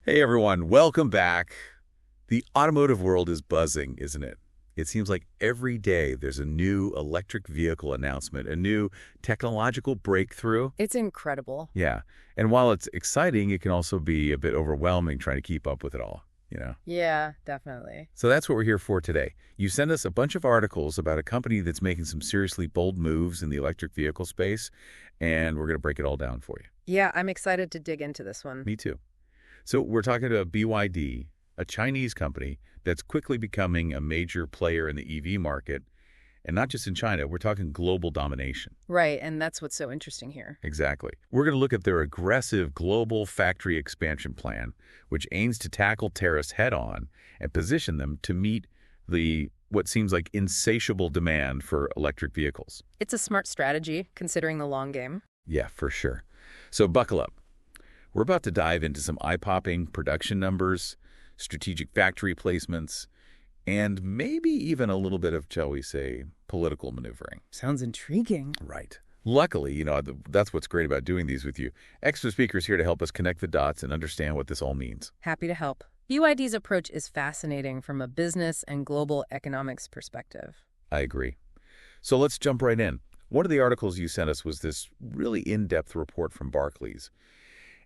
Hey everyone, welcome back. The automotive world is buzzing, isn't it? It seems like every day there's a new electric vehicle announcement, a new technological breakthrough. It's incredible. Yeah, and while it's exciting, it can also be a bit overwhelming trying to keep up with it all. Yeah, definitely. So that's what we're here for today. You sent us a bunch of articles about a company that's making some seriously bold moves in the electric vehicle space, and we're going to break it all down for you. Yeah, I'm excited to dig into this one. Me too. So we're talking about BYD, a Chinese company that's quickly becoming a major player in the EV market. And not just in China, we're talking global domination. Right, and that's what's so interesting here. Exactly. We're going to look at their aggressive global factory expansion plan, which aims to tackle tariffs head-on and position them to meet what seems like insatiable demand for electric vehicles. It's a smart strategy, considering the long game. Yeah, for sure. So buckle up. We're about to dive into some eye-popping production numbers, strategic factory placements, and maybe even a little bit of, shall we say, political maneuvering. Sounds intriguing. Right. Luckily, that's what's great about doing these with you. Extra speakers here to help us connect the dots and understand what this all means. Happy to help. BYD's approach is fascinating from a business and global economics perspective. I agree. So let's jump right in. One of the articles you sent us was this really in-depth report from Barclays.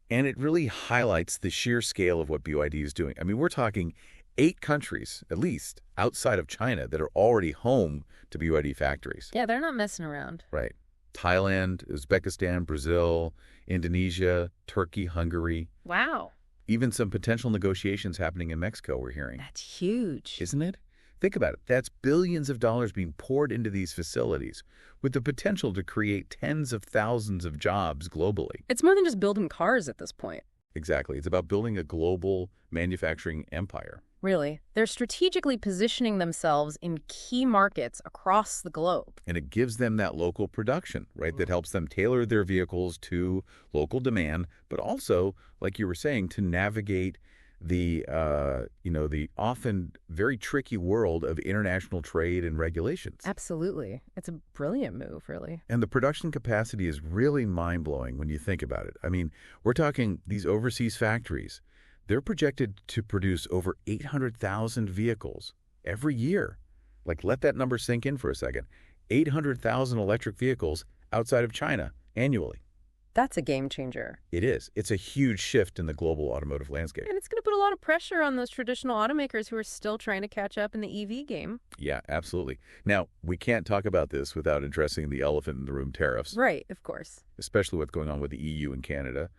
And it really highlights the sheer scale of what BYD is doing. I mean, we're talking 8 countries, at least, outside of China that are already home to BYD factories. Yeah, they're not messing around. Right. Thailand, Uzbekistan, Brazil, Indonesia, Turkey, Hungary. Wow. Even some potential negotiations happening in Mexico, we're hearing. That's huge. Isn't it? Think about it. That's billions of dollars being poured into these facilities with the potential to create tens of thousands of jobs globally. It's more than just building cars at this point. Exactly. It's about building a global manufacturing empire. Really. They're strategically positioning themselves in key markets across the globe. And it gives them that local production, right, that helps them tailor their vehicles to local demand, but also, like you were saying, to navigate the often very tricky world of international trade and regulations. Absolutely. It's a brilliant move, really. And the production capacity is really mind-blowing when you think about it. I mean, we're talking these overseas factories. They're projected to produce over 800,000 vehicles every year. Like, let that number sink in for a second. 800,000 electric vehicles outside of China annually. That's a game changer. It is. It's a huge shift in the global automotive landscape. And it's going to put a lot of pressure on those traditional automakers who are still trying to catch up in the EV game. Yeah, absolutely. Now, we can't talk about this without addressing the elephant in the room, tariffs. Right, of course. Especially what's going on with the EU and Canada.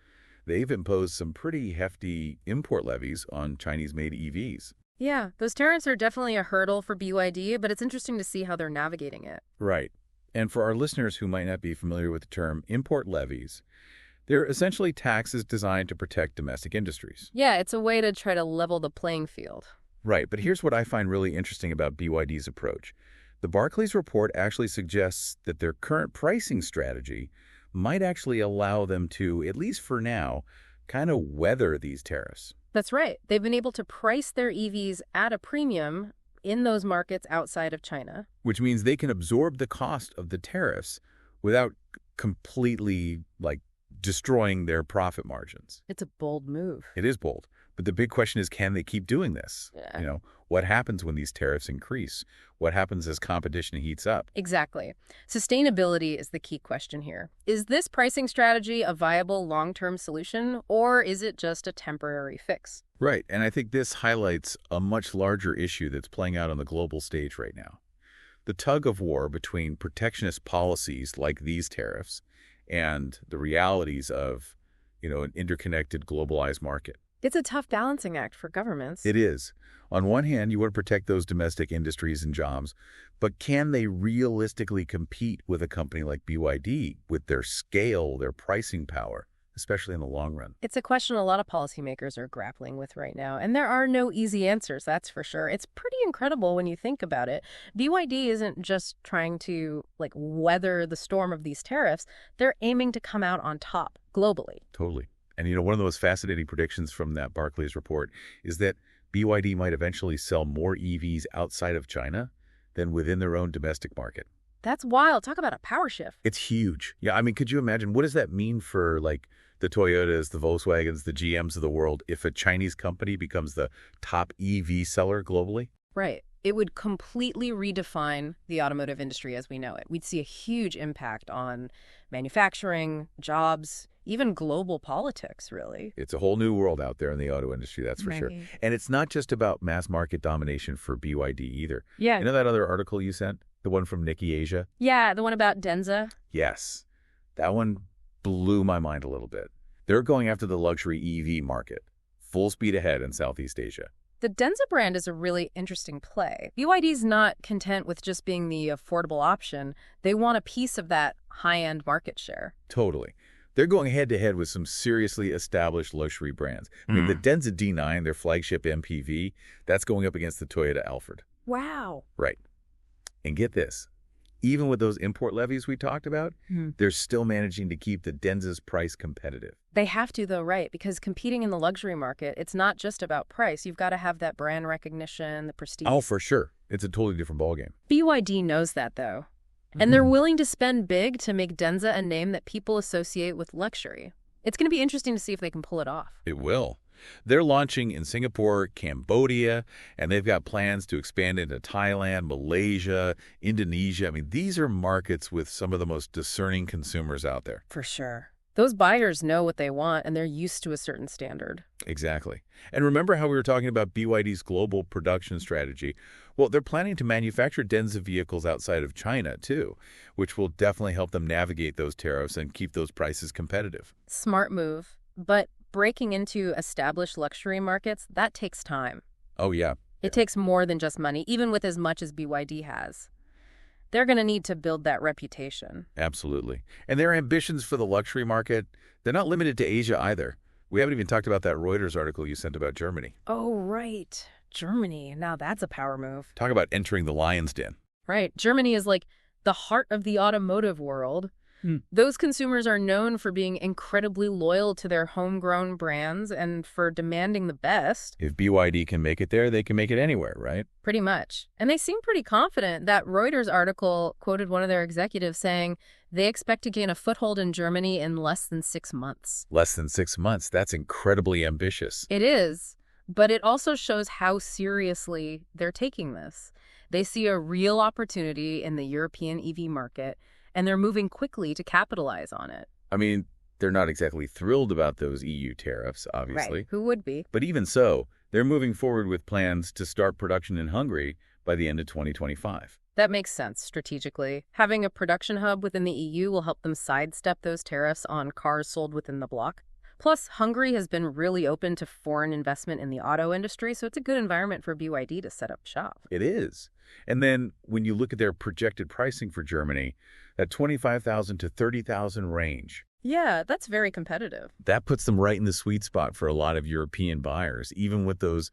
They've imposed some pretty hefty import levies on Chinese-made EVs. Yeah, those tariffs are definitely a hurdle for BYD, but it's interesting to see how they're navigating it. Right. And for our listeners who might not be familiar with the term import levies, they're essentially taxes designed to protect domestic industries. Yeah, it's a way to try to level the playing field. Right, but here's what I find really interesting about BYD's approach. The Barclays report actually suggests that their current pricing strategy might actually allow them to, at least for now, kind of weather these tariffs. That's right. They've been able to price their EVs at a premium in those markets outside of China. Which means they can absorb the cost of the tariffs without completely, destroying their profit margins. It's a bold move. It is bold. But the big question is, can they keep doing this? Yeah. What happens when these tariffs increase? What happens as competition heats up? Exactly. Sustainability is the key question here. Is this pricing strategy a viable long-term solution, or is it just a temporary fix? Right. And I think this highlights a much larger issue that's playing out on the global stage right now. The tug of war between protectionist policies like these tariffs and the realities of, an interconnected, globalized market. It's a tough balancing act for governments. It is. On one hand, you want to protect those domestic industries and jobs, but can they realistically compete with a company like BYD with their scale, their pricing power, especially in the long run? It's a question a lot of policymakers are grappling with right now, and there are no easy answers, that's for sure. It's pretty incredible when you think about it. BYD isn't just trying to, weather the storm of these tariffs. They're aiming to come out on top globally. Totally. And, one of the most fascinating predictions from that Barclays report is that BYD might eventually sell more EVs outside of China than within their own domestic market. That's wild. Talk about a power shift. It's huge. Yeah, I mean, could you imagine? What does that mean for, the the Toyotas, the Volkswagens, the GMs of the world, if a Chinese company becomes the top EV seller globally? Right. It would completely redefine the automotive industry as we know it. We'd see a huge impact on manufacturing, jobs, even global politics, really. It's a whole new world out there in the auto industry, that's for sure. Right. And it's not just about mass market domination for BYD either. Yeah. You know that other article you sent? The one from Nikkei Asia? Yeah, the one about Denza. Yes. That one blew my mind a little bit. They're going after the luxury EV market, full speed ahead in Southeast Asia. The Denza brand is a really interesting play. BYD's not content with just being the affordable option. They want a piece of that high-end market share. Totally. They're going head-to-head with some seriously established luxury brands. I mean, the Denza D9, their flagship MPV, that's going up against the Toyota Alphard. Wow. Right. And get this. Even with those import levies we talked about, they're still managing to keep the Denza's price competitive. They have to, though, right? Because competing in the luxury market, it's not just about price. You've got to have that brand recognition, the prestige. Oh, for sure. It's a totally different ballgame. BYD knows that, though. And they're willing to spend big to make Denza a name that people associate with luxury. It's going to be interesting to see if they can pull it off. It will. They're launching in Singapore, Cambodia, and they've got plans to expand into Thailand, Malaysia, Indonesia. I mean, these are markets with some of the most discerning consumers out there. For sure. Those buyers know what they want, and they're used to a certain standard. Exactly. And remember how we were talking about BYD's global production strategy? Well, they're planning to manufacture Denza vehicles outside of China, too, which will definitely help them navigate those tariffs and keep those prices competitive. Smart move. But breaking into established luxury markets, that takes time. Oh, yeah. It takes more than just money, even with as much as BYD has. They're going to need to build that reputation. Absolutely. And their ambitions for the luxury market, they're not limited to Asia either. We haven't even talked about that Reuters article you sent about Germany. Oh, right. Germany. Now that's a power move. Talk about entering the lion's den. Right. Germany is like the heart of the automotive world. Those consumers are known for being incredibly loyal to their homegrown brands and for demanding the best. If BYD can make it there, they can make it anywhere, right? Pretty much. And they seem pretty confident. That Reuters article quoted one of their executives saying they expect to gain a foothold in Germany in less than 6 months. Less than 6 months. That's incredibly ambitious. It is. But it also shows how seriously they're taking this. They see a real opportunity in the European EV market, and they're moving quickly to capitalize on it. I mean, they're not exactly thrilled about those EU tariffs, obviously. Right. Who would be? But even so, they're moving forward with plans to start production in Hungary by the end of 2025. That makes sense strategically. Having a production hub within the EU will help them sidestep those tariffs on cars sold within the bloc. Plus, Hungary has been really open to foreign investment in the auto industry, so it's a good environment for BYD to set up shop. It is. And then when you look at their projected pricing for Germany, that $25,000 to $30,000 range, Yeah, that's very competitive. that puts them right in the sweet spot for a lot of European buyers, even with those,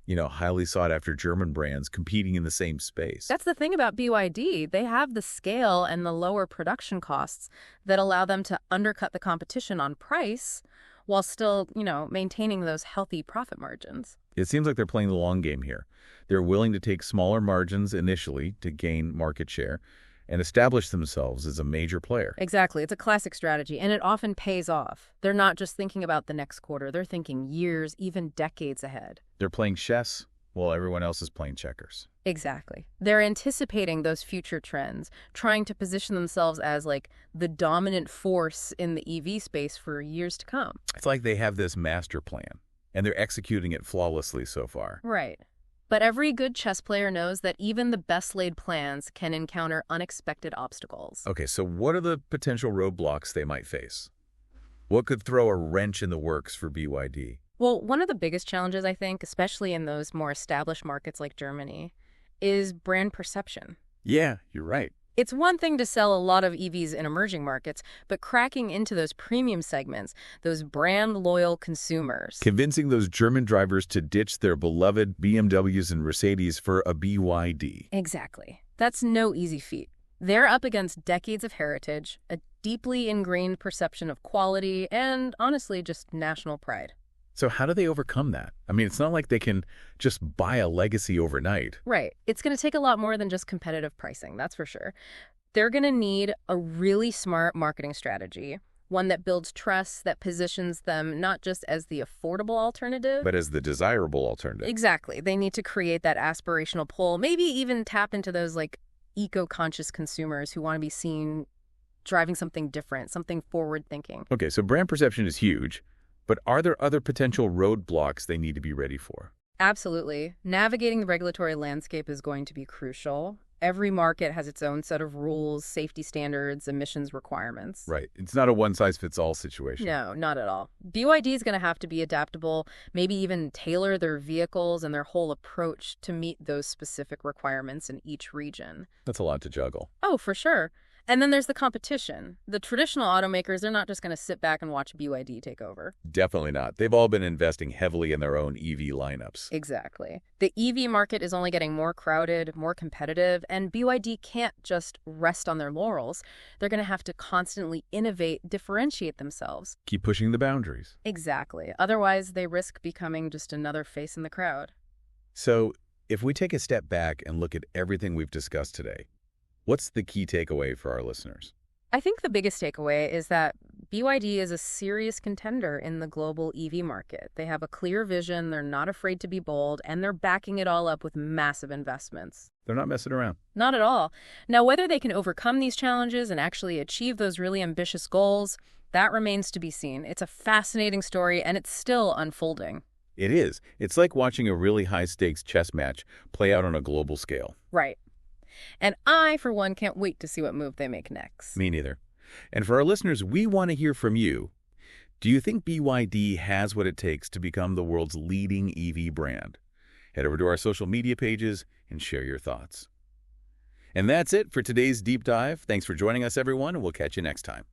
highly sought-after German brands competing in the same space. That's the thing about BYD. They have the scale and the lower production costs that allow them to undercut the competition on price while still, maintaining those healthy profit margins. It seems like they're playing the long game here. They're willing to take smaller margins initially to gain market share and establish themselves as a major player. Exactly. It's a classic strategy, and it often pays off. They're not just thinking about the next quarter. They're thinking years, even decades ahead. They're playing chess while everyone else is playing checkers. Exactly. They're anticipating those future trends, trying to position themselves as like the dominant force in the EV space for years to come. It's like they have this master plan, and they're executing it flawlessly so far. Right. But every good chess player knows that even the best-laid plans can encounter unexpected obstacles. Okay, so what are the potential roadblocks they might face? What could throw a wrench in the works for BYD? Well, one of the biggest challenges, I think, especially in those more established markets like Germany, is brand perception. Yeah, you're right. It's one thing to sell a lot of EVs in emerging markets, but cracking into those premium segments, those brand-loyal consumers. Convincing those German drivers to ditch their beloved BMWs and Mercedes for a BYD. Exactly. That's no easy feat. They're up against decades of heritage, a deeply ingrained perception of quality, and honestly, just national pride. So how do they overcome that? I mean, it's not like they can just buy a legacy overnight. Right. It's going to take a lot more than just competitive pricing, that's for sure. They're going to need a really smart marketing strategy, one that builds trust, that positions them not just as the affordable alternative. But as the desirable alternative. Exactly. They need to create that aspirational pull, maybe even tap into those like eco-conscious consumers who want to be seen driving something different, something forward-thinking. Okay, so brand perception is huge, but are there other potential roadblocks they need to be ready for? Absolutely. Navigating the regulatory landscape is going to be crucial. Every market has its own set of rules, safety standards, emissions requirements. Right. It's not a one-size-fits-all situation. No, not at all. BYD is going to have to be adaptable, maybe even tailor their vehicles and their whole approach to meet those specific requirements in each region. That's a lot to juggle. Oh, for sure. And then there's the competition. The traditional automakers, they're not just going to sit back and watch BYD take over. Definitely not. They've all been investing heavily in their own EV lineups. Exactly. The EV market is only getting more crowded, more competitive, and BYD can't just rest on their laurels. They're going to have to constantly innovate, differentiate themselves. Keep pushing the boundaries. Exactly. Otherwise, they risk becoming just another face in the crowd. So, if we take a step back and look at everything we've discussed today, what's the key takeaway for our listeners? I think the biggest takeaway is that BYD is a serious contender in the global EV market. They have a clear vision, they're not afraid to be bold, and they're backing it all up with massive investments. They're not messing around. Not at all. Now, whether they can overcome these challenges and actually achieve those really ambitious goals, that remains to be seen. It's a fascinating story, and it's still unfolding. It is. It's like watching a really high-stakes chess match play out on a global scale. Right. And I, for one, can't wait to see what move they make next. Me neither. And for our listeners, we want to hear from you. Do you think BYD has what it takes to become the world's leading EV brand? Head over to our social media pages and share your thoughts. And that's it for today's deep dive. Thanks for joining us, everyone, and we'll catch you next time.